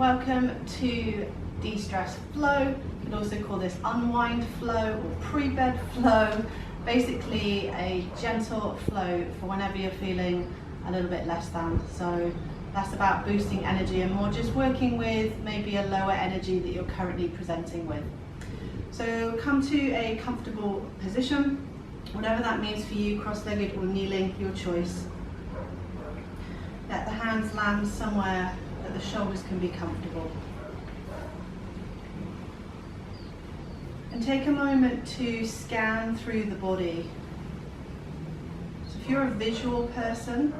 Welcome to de-stress flow. You could also call this unwind flow or pre-bed flow. Basically a gentle flow for whenever you're feeling a little bit less than. So that's about boosting energy and more just working with maybe a lower energy that you're currently presenting with. So come to a comfortable position, whatever that means for you, cross-legged or kneeling, your choice. Let the hands land somewhere that the shoulders can be comfortable. And take a moment to scan through the body. So if you're a visual person,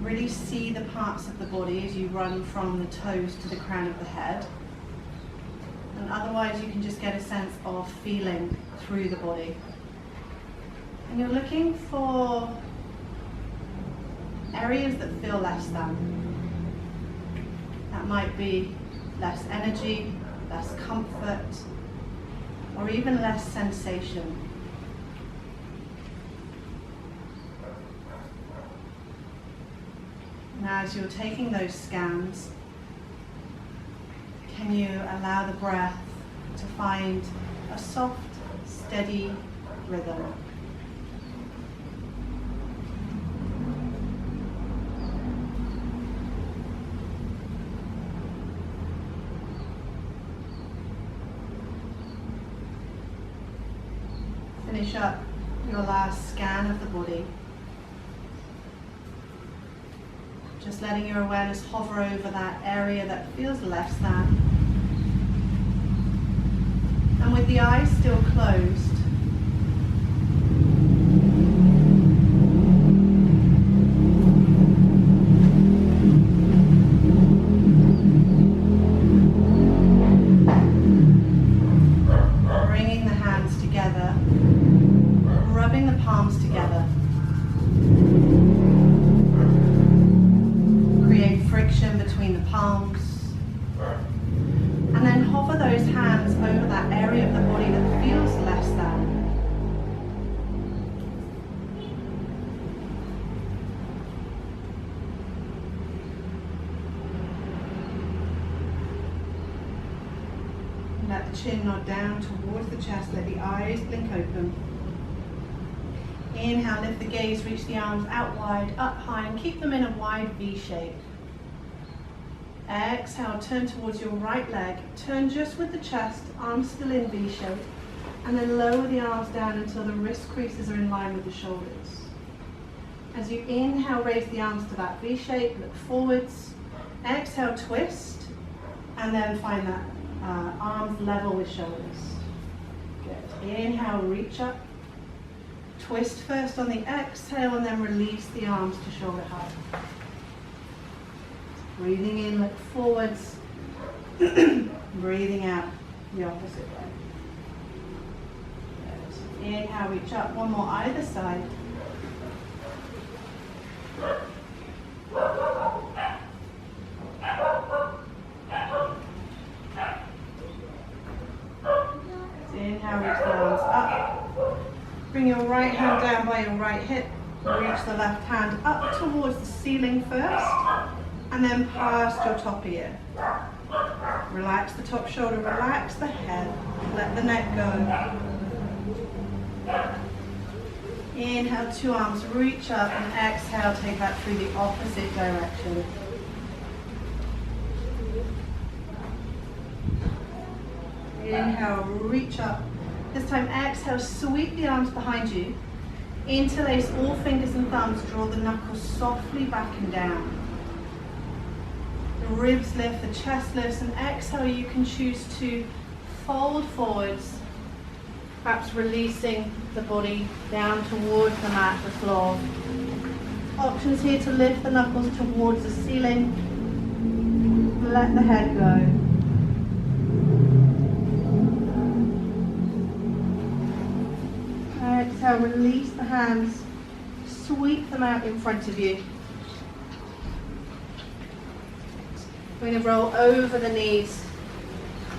really see the parts of the body as you run from the toes to the crown of the head. And otherwise you can just get a sense of feeling through the body. And you're looking for areas that feel less than. That might be less energy, less comfort, or even less sensation. Now, as you're taking those scans, can you allow the breath to find a soft, steady rhythm? Finish up your last scan of the body. Just letting your awareness hover over that area that feels less than. And with the eyes still closed, bringing the hands together, rubbing the palms together. Create friction between the palms. And then hover those hands over that area of the body that feels less than. Let the chin nod down towards the chest, let the eyes blink open. Inhale, lift the gaze, reach the arms out wide, up high, and keep them in a wide V shape. Exhale, turn towards your right leg, turn just with the chest, arms still in V shape, and then lower the arms down until the wrist creases are in line with the shoulders. As you inhale, raise the arms to that V shape, look forwards. Exhale, twist, and then find that arms level with shoulders. Good. Inhale, reach up. Twist first on the exhale and then release the arms to shoulder height. Breathing in, look forwards. Breathing out the opposite way. Good. Inhale, reach up. One more either side. Inhale, reach the arms up. Bring your right hand down by your right hip. Reach the left hand up towards the ceiling first, and then past your top ear. Relax the top shoulder, relax the head, let the neck go. Inhale, two arms, reach up, and exhale, take that through the opposite direction. Inhale, reach up. This time, exhale, sweep the arms behind you. Interlace all fingers and thumbs, draw the knuckles softly back and down. The ribs lift, the chest lifts, and exhale, you can choose to fold forwards, perhaps releasing the body down towards the mat, the floor. Options here to lift the knuckles towards the ceiling. Let the head go. Exhale, release the hands, sweep them out in front of you. We're going to roll over the knees,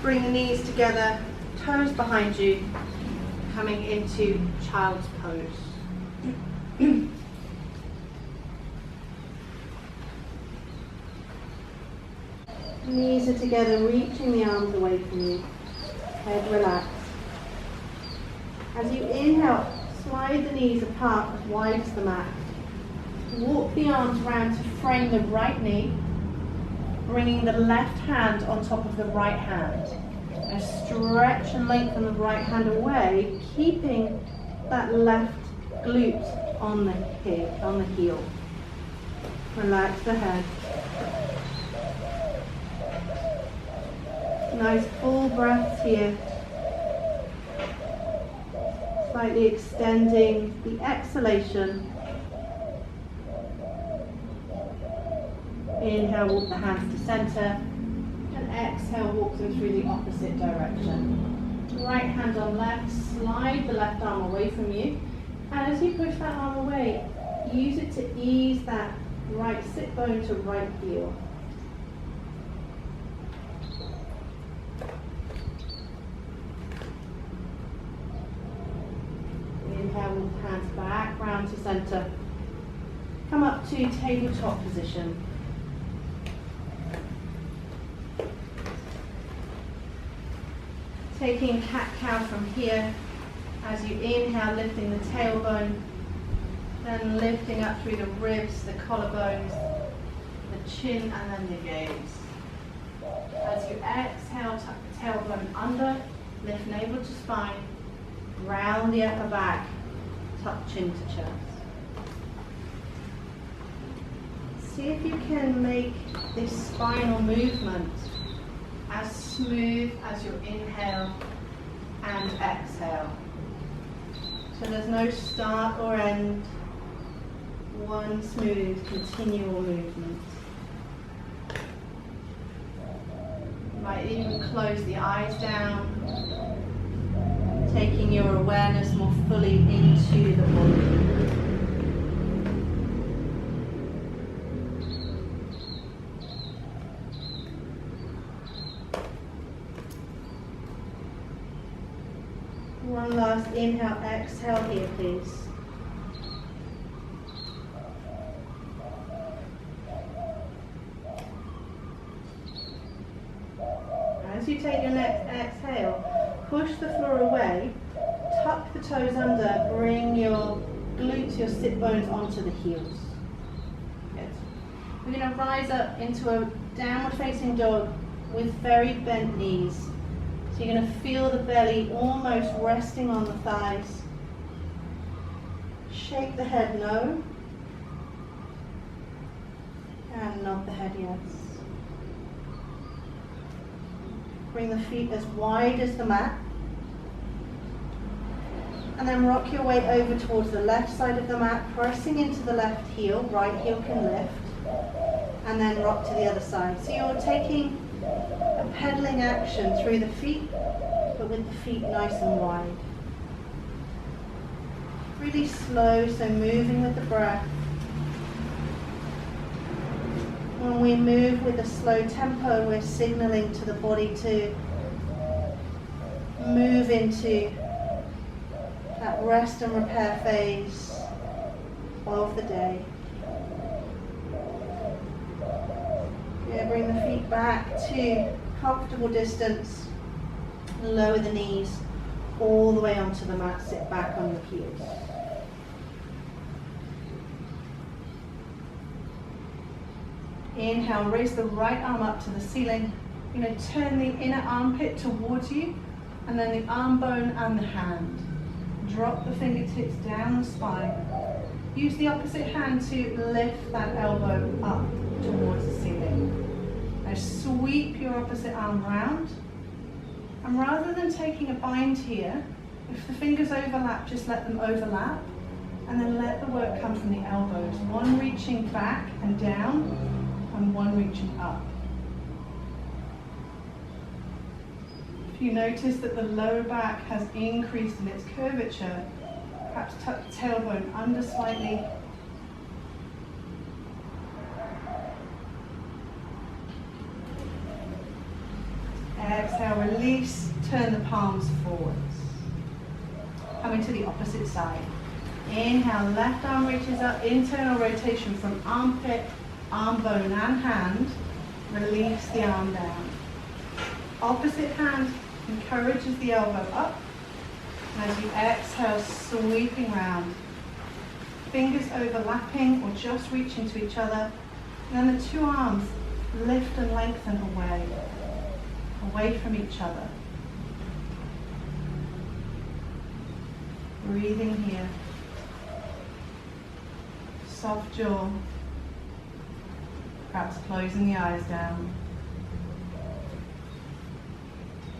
bring the knees together, toes behind you, coming into child's pose. Knees are together, reaching the arms away from you. Head relaxed. As you inhale, slide the knees apart as wide as the mat. Walk the arms around to frame the right knee, bringing the left hand on top of the right hand. Now stretch and lengthen the right hand away, keeping that left glute on the heel. Relax the head. Nice full breaths here. Slightly extending the exhalation. Inhale, walk the hands to center. And exhale, walk them through the opposite direction. Right hand on left, slide the left arm away from you. And as you push that arm away, use it to ease that right sit bone to right heel. Inhale, walk the hands back, round to center. Come up to tabletop position. Taking cat-cow from here, as you inhale, lifting the tailbone, then lifting up through the ribs, the collarbones, the chin, and then the gaze. As you exhale, tuck the tailbone under, lift navel to spine, round the upper back, tuck chin to chest. See if you can make this spinal movement as smooth as your inhale and exhale. So there's no start or end, one smooth, continual movement. You might even close the eyes down, taking your awareness more fully into the body. One last inhale, exhale here, please. As you take your next exhale, push the floor away, tuck the toes under, bring your glutes, your sit bones onto the heels. Good. We're going to rise up into a downward facing dog with very bent knees. So you're going to feel the belly almost resting on the thighs. Shake the head no. And nod the head yes. Bring the feet as wide as the mat. And then rock your way over towards the left side of the mat, pressing into the left heel. Right heel can lift. And then rock to the other side. So you're taking a pedaling action through the feet, but with the feet nice and wide. Really slow, so moving with the breath. When we move with a slow tempo, we're signaling to the body to move into that rest and repair phase of the day. Yeah, bring the feet back to comfortable distance. Lower the knees all the way onto the mat. Sit back on your heels. Inhale, raise the right arm up to the ceiling. You're going to turn the inner armpit towards you, and then the arm bone and the hand. Drop the fingertips down the spine. Use the opposite hand to lift that elbow up towards the ceiling. Now sweep your opposite arm round. And rather than taking a bind here, if the fingers overlap, just let them overlap. And then let the work come from the elbows. One reaching back and down, and one reaching up. If you notice that the lower back has increased in its curvature, perhaps tuck the tailbone under slightly. Exhale, release, turn the palms forwards. Coming to the opposite side. Inhale, left arm reaches up, internal rotation from armpit, arm bone and hand. Release the arm down. Opposite hand encourages the elbow up. And as you exhale, sweeping round. Fingers overlapping or just reaching to each other. And then the two arms lift and lengthen away from each other. Breathing here. Soft jaw. Perhaps closing the eyes down.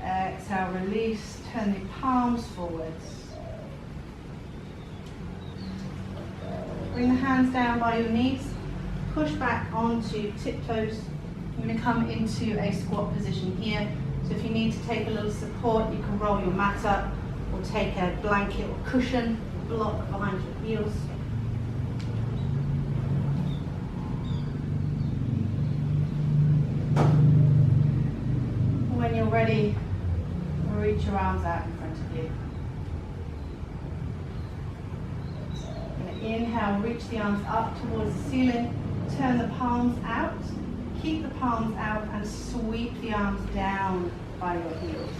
Exhale, release, turn the palms forwards. Bring the hands down by your knees. Push back onto tiptoes. You're going to come into a squat position here. So if you need to take a little support, you can roll your mat up or take a blanket or cushion, block behind your heels. When you're ready, reach your arms out in front of you. You're going to inhale, reach the arms up towards the ceiling, turn the palms out, keep the palms out and sweep the arms down by your heels.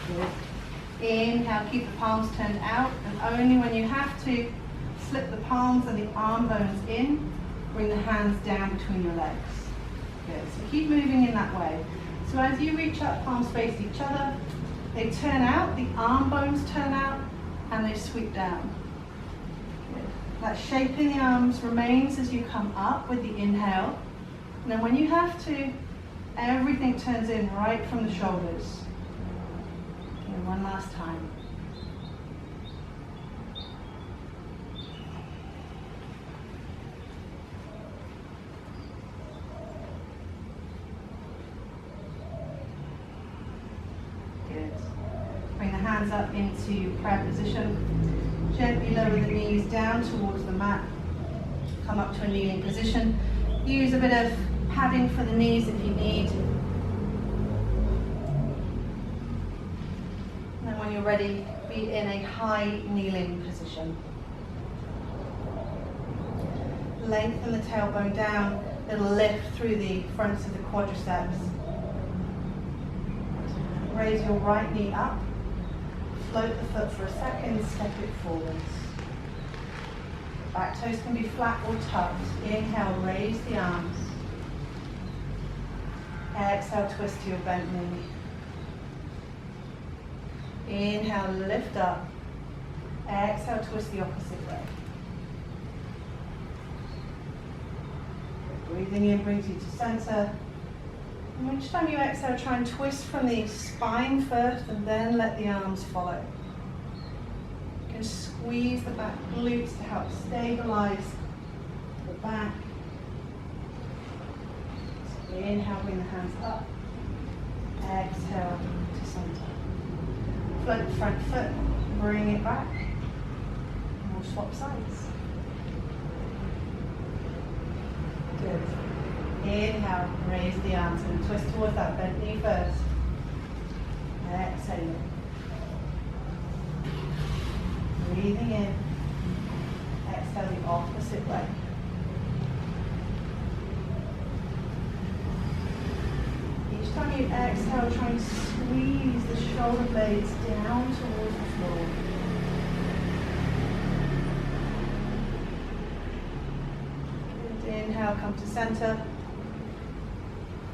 Good. Inhale, keep the palms turned out, and only when you have to, slip the palms and the arm bones in, bring the hands down between your legs. Good, so keep moving in that way. So as you reach up, palms face each other, they turn out, the arm bones turn out, and they sweep down. Good. That shape in the arms remains as you come up with the inhale. And then when you have to, everything turns in right from the shoulders. Okay, one last time. Good. Bring the hands up into prayer position. Gently lower the knees down towards the mat. Come up to a kneeling position. Use a bit of padding for the knees if you need. And then when you're ready, be in a high kneeling position. Lengthen the tailbone down. It'll lift through the fronts of the quadriceps. Raise your right knee up. Float the foot for a second, step it forwards. Back toes can be flat or tucked. Inhale, raise the arms. Exhale, twist to your bent knee. Inhale, lift up. Exhale, twist the opposite way. Breathing in brings you to center. And each time you exhale, try and twist from the spine first and then let the arms follow. You can squeeze the back glutes to help stabilize the back. So inhale, bring the hands up. Exhale to center. Float the front foot, bring it back. And we'll swap sides. Good. Inhale, raise the arms and twist towards that bent knee first. Exhale. Breathing in. Exhale the opposite way. Each time you exhale, try and squeeze the shoulder blades down towards the floor. Good. Inhale, come to center.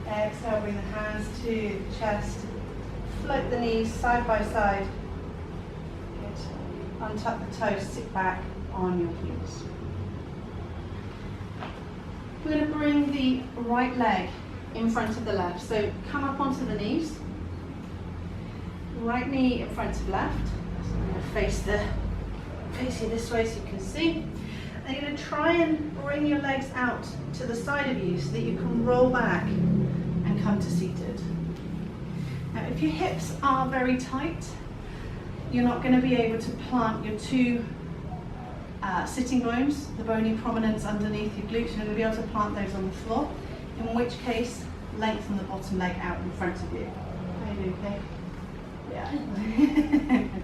Exhale, bring the hands to the chest. Float the knees side by side. Good. Untuck the toes, sit back on your heels. We're going to bring the right leg in front of the left. So come up onto the knees. Right knee in front of left. So I'm going to face you this way so you can see. And you're going to try and bring your legs out to the side of you so that you can roll back and come to seated. Now if your hips are very tight, you're not going to be able to plant your two sitting bones, the bony prominence underneath your glutes. You're going to be able to plant those on the floor, in which case lengthen the bottom leg out in front of you. Are you okay? Yeah.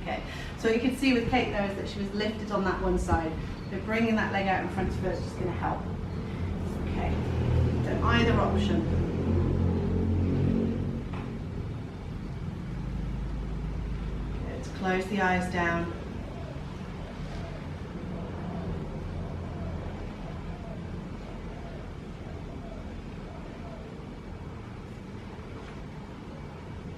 Okay. So what you can see with Kate there is that she was lifted on that one side. So bringing that leg out in front of her is just going to help. Okay. So either option. Close the eyes down.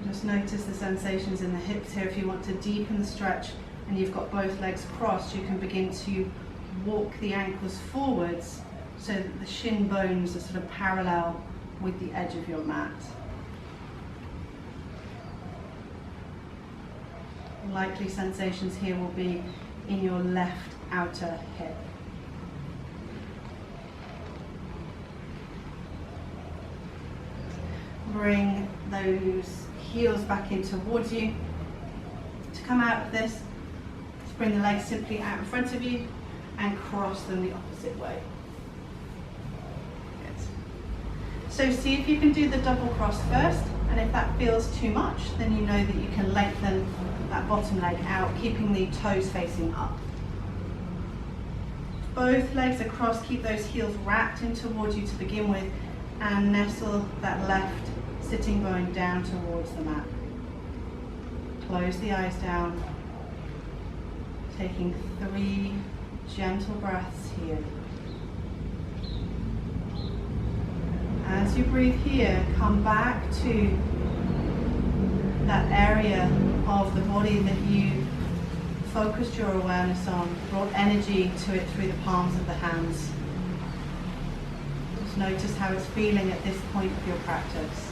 Just notice the sensations in the hips here. If you want to deepen the stretch and you've got both legs crossed, you can begin to walk the ankles forwards so that the shin bones are sort of parallel with the edge of your mat. Likely sensations here will be in your left outer hip. Bring those heels back in towards you. To come out of this, just bring the legs simply out in front of you and cross them the opposite way. Good. So see if you can do the double cross first, and if that feels too much, then you know that you can lengthen that bottom leg out, keeping the toes facing up. Both legs across, keep those heels wrapped in towards you to begin with, and nestle that left sitting bone down towards the mat. Close the eyes down, taking 3 gentle breaths here. As you breathe here, come back to that area of the body that you focused your awareness on, brought energy to it through the palms of the hands. Just notice how it's feeling at this point of your practice.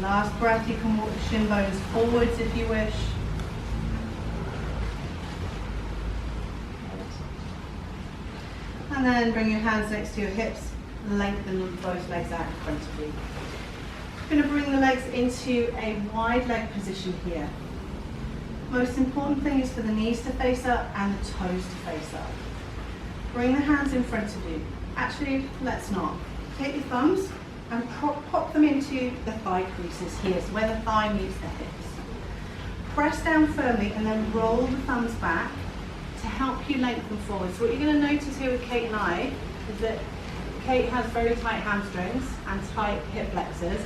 Last breath, you can walk the shin bones forwards if you wish. And then bring your hands next to your hips, lengthen both legs out in front of you. You're going to bring the legs into a wide leg position here. Most important thing is for the knees to face up and the toes to face up. Bring the hands in front of you. Actually, let's not. Take your thumbs and pop them into the thigh creases here, so where the thigh meets the hips. Press down firmly and then roll the thumbs back to help you lengthen forward. So what you're going to notice here with Kate and I is that Kate has very tight hamstrings and tight hip flexors,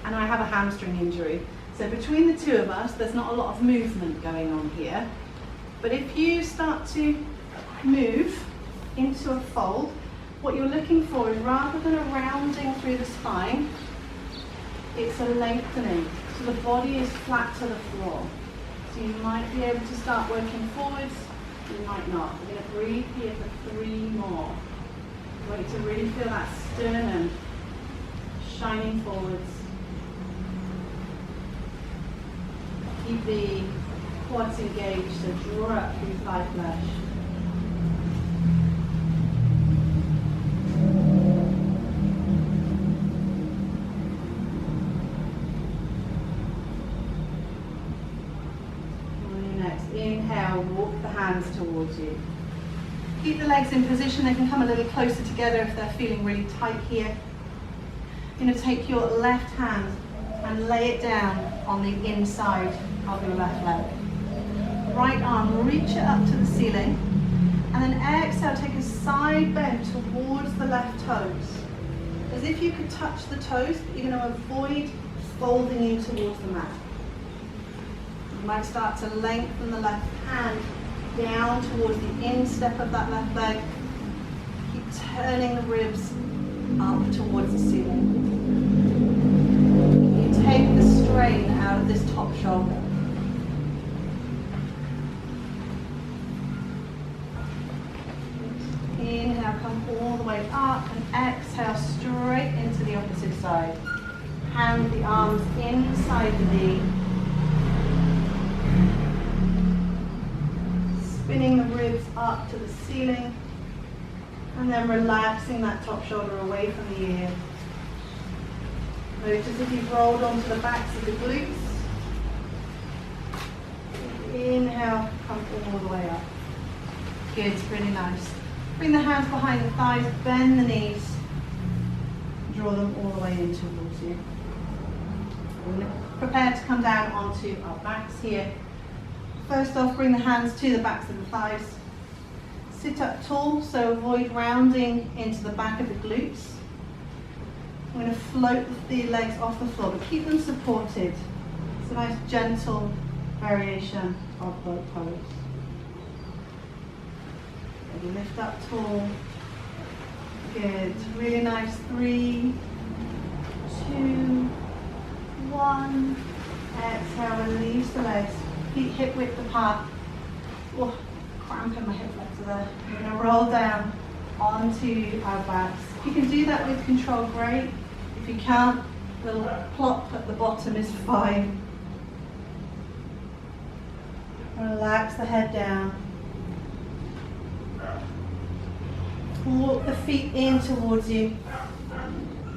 and I have a hamstring injury. So between the two of us, there's not a lot of movement going on here. But if you start to move into a fold, what you're looking for is, rather than a rounding through the spine, it's a lengthening. So the body is flat to the floor. So you might be able to start working forwards, you might not. We're going to breathe here for 3 more. I want you to really feel that sternum shining forwards. Keep the quads engaged, so draw up through thigh flesh. Inhale, walk the hands towards you. Keep the legs in position. They can come a little closer together if they're feeling really tight here. You're going to take your left hand and lay it down on the inside of your left leg. Right arm, reach it up to the ceiling. And then exhale, take a side bend towards the left toes. As if you could touch the toes, but you're going to avoid folding in towards the mat. You might start to lengthen the left hand down towards the instep of that left leg. Keep turning the ribs up towards the ceiling. You take the strain out of this top shoulder. Inhale, come all the way up, and exhale straight into the opposite side. Hand the arms inside the knee. Spinning the ribs up to the ceiling, and then relaxing that top shoulder away from the ear. Notice if you've rolled onto the backs of the glutes. Inhale, come all the way up. Good, really nice. Bring the hands behind the thighs, bend the knees, draw them all the way in towards you. We're going to prepare to come down onto our backs here. First off, bring the hands to the backs of the thighs. Sit up tall, so avoid rounding into the back of the glutes. I'm going to float the legs off the floor, but keep them supported. It's a nice gentle variation of boat pose. Maybe lift up tall. Good. Really nice. 3, 2, 1. Exhale, release the legs. Feet hip width apart. Oh, cramp in my hip flexor there. We're going to roll down onto our backs. If you can do that with control, great. If you can't, a little plop at the bottom is fine. Relax the head down. Walk the feet in towards you.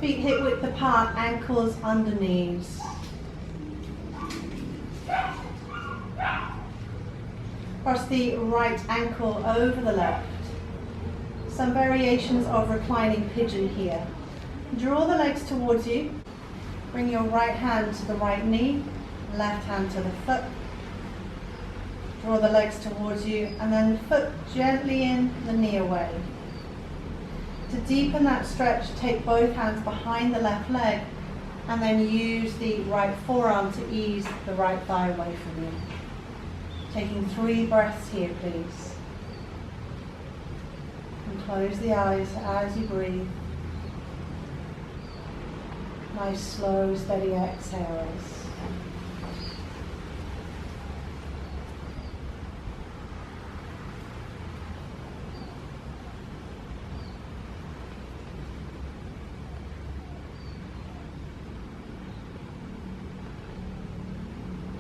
Feet hip width apart, ankles under knees. Cross the right ankle over the left. Some variations of reclining pigeon here. Draw the legs towards you. Bring your right hand to the right knee, left hand to the foot. Draw the legs towards you and then foot gently in, the knee away. To deepen that stretch, take both hands behind the left leg and then use the right forearm to ease the right thigh away from you. Taking 3 breaths here, please. And close the eyes as you breathe. Nice, slow, steady exhales.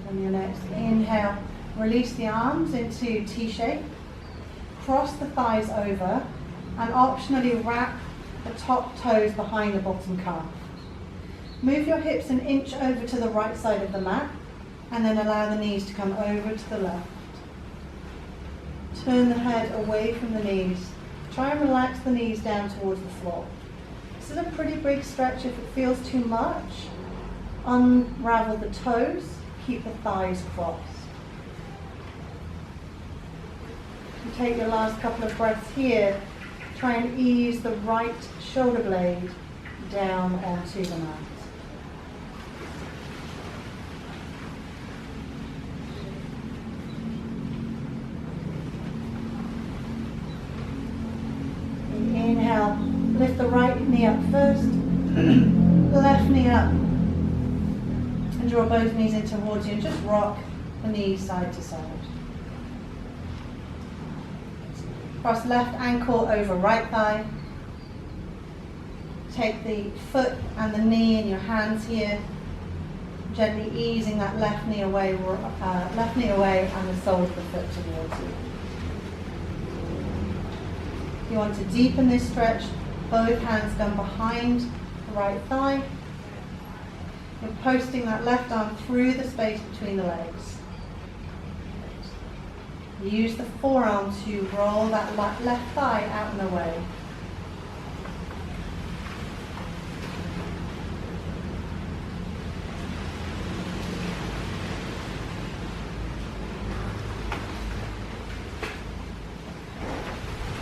On your next inhale, release the arms into T-shape. Cross the thighs over and optionally wrap the top toes behind the bottom calf. Move your hips an inch over to the right side of the mat and then allow the knees to come over to the left. Turn the head away from the knees. Try and relax the knees down towards the floor. This is a pretty big stretch. If it feels too much, unravel the toes, keep the thighs crossed. You take your last couple of breaths here. Try and ease the right shoulder blade down onto the mat. Inhale, lift the right knee up first, left knee up, and draw both knees in towards you and just rock the knees side to side. Cross left ankle over right thigh. Take the foot and the knee in your hands here, gently easing that left knee away and the sole of the foot towards you. You want to deepen this stretch, both hands come behind the right thigh. You're posting that left arm through the space between the legs. Use the forearm to roll that left thigh out and away.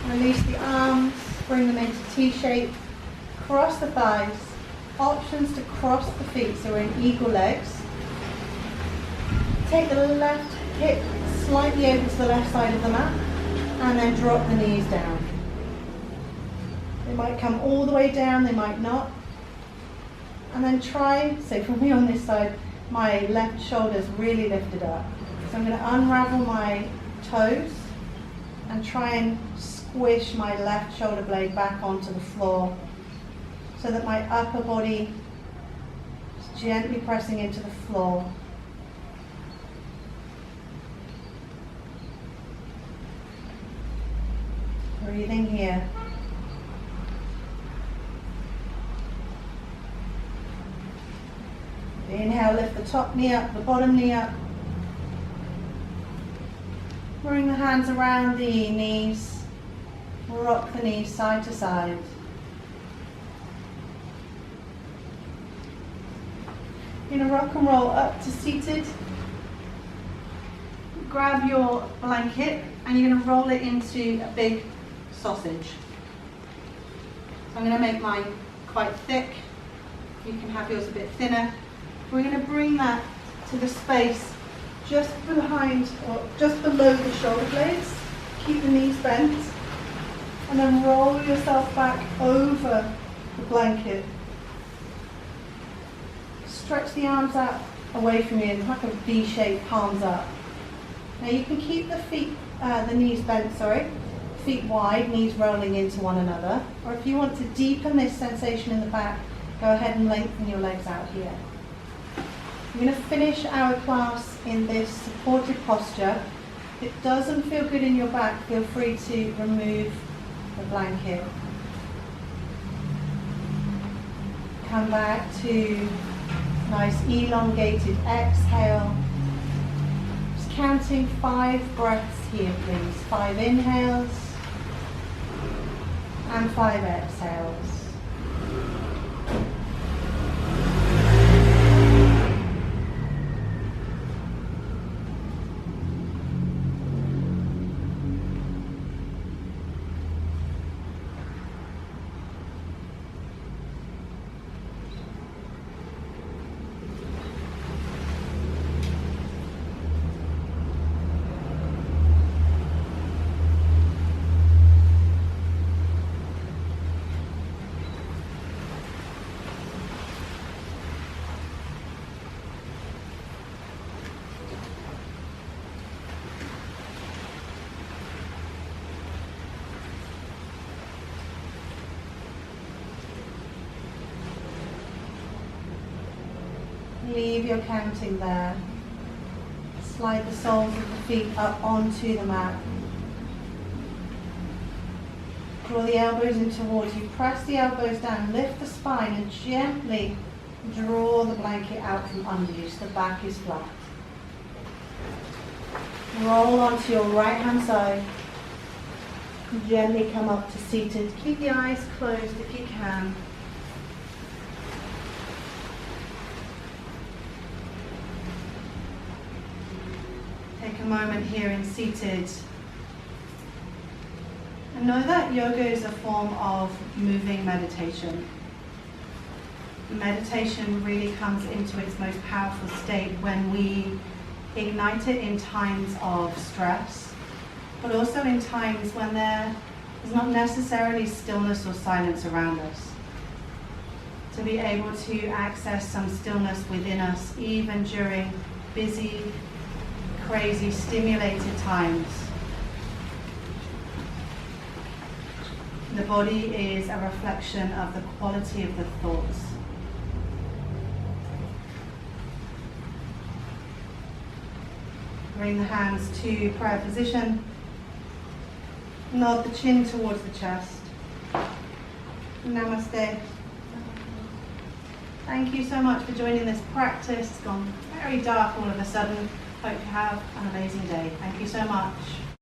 Release the arms, bring them into T-shape, cross the thighs, options to cross the feet so we're in eagle legs. Take the left hip slightly over to the left side of the mat and then drop the knees down. They might come all the way down, they might not. And then try, so for me on this side, my left shoulder's really lifted up. So I'm going to unravel my toes and try and squish my left shoulder blade back onto the floor so that my upper body is gently pressing into the floor. Breathing here. Inhale, lift the top knee up, the bottom knee up. Bring the hands around the knees. Rock the knees side to side. You're going to rock and roll up to seated. Grab your blanket and you're going to roll it into a big sausage. So I'm going to make mine quite thick. You can have yours a bit thinner. We're going to bring that to the space just behind or just below the shoulder blades. Keep the knees bent and then roll yourself back over the blanket. Stretch the arms out away from you, like a V shape, palms up. Now you can keep the knees bent, feet wide, knees rolling into one another. Or if you want to deepen this sensation in the back, go ahead and lengthen your legs out here. We're going to finish our class in this supported posture. If it doesn't feel good in your back, feel free to remove the blanket. Come back to nice elongated exhale. Just counting 5 breaths here, please. 5 inhales and 5 exhales. Leave your counting there. Slide the soles of the feet up onto the mat. Draw the elbows in towards you. Press the elbows down. Lift the spine and gently draw the blanket out from under you so the back is flat. Roll onto your right hand side. Gently come up to seated. Keep the eyes closed if you can. Take a moment here in seated. And know that yoga is a form of moving meditation. Meditation really comes into its most powerful state when we ignite it in times of stress, but also in times when there is not necessarily stillness or silence around us. To be able to access some stillness within us, even during busy, crazy, stimulated times. The body is a reflection of the quality of the thoughts. Bring the hands to prayer position. Nod the chin towards the chest. Namaste. Thank you so much for joining this practice. It's gone very dark all of a sudden. Hope you have an amazing day. Thank you so much.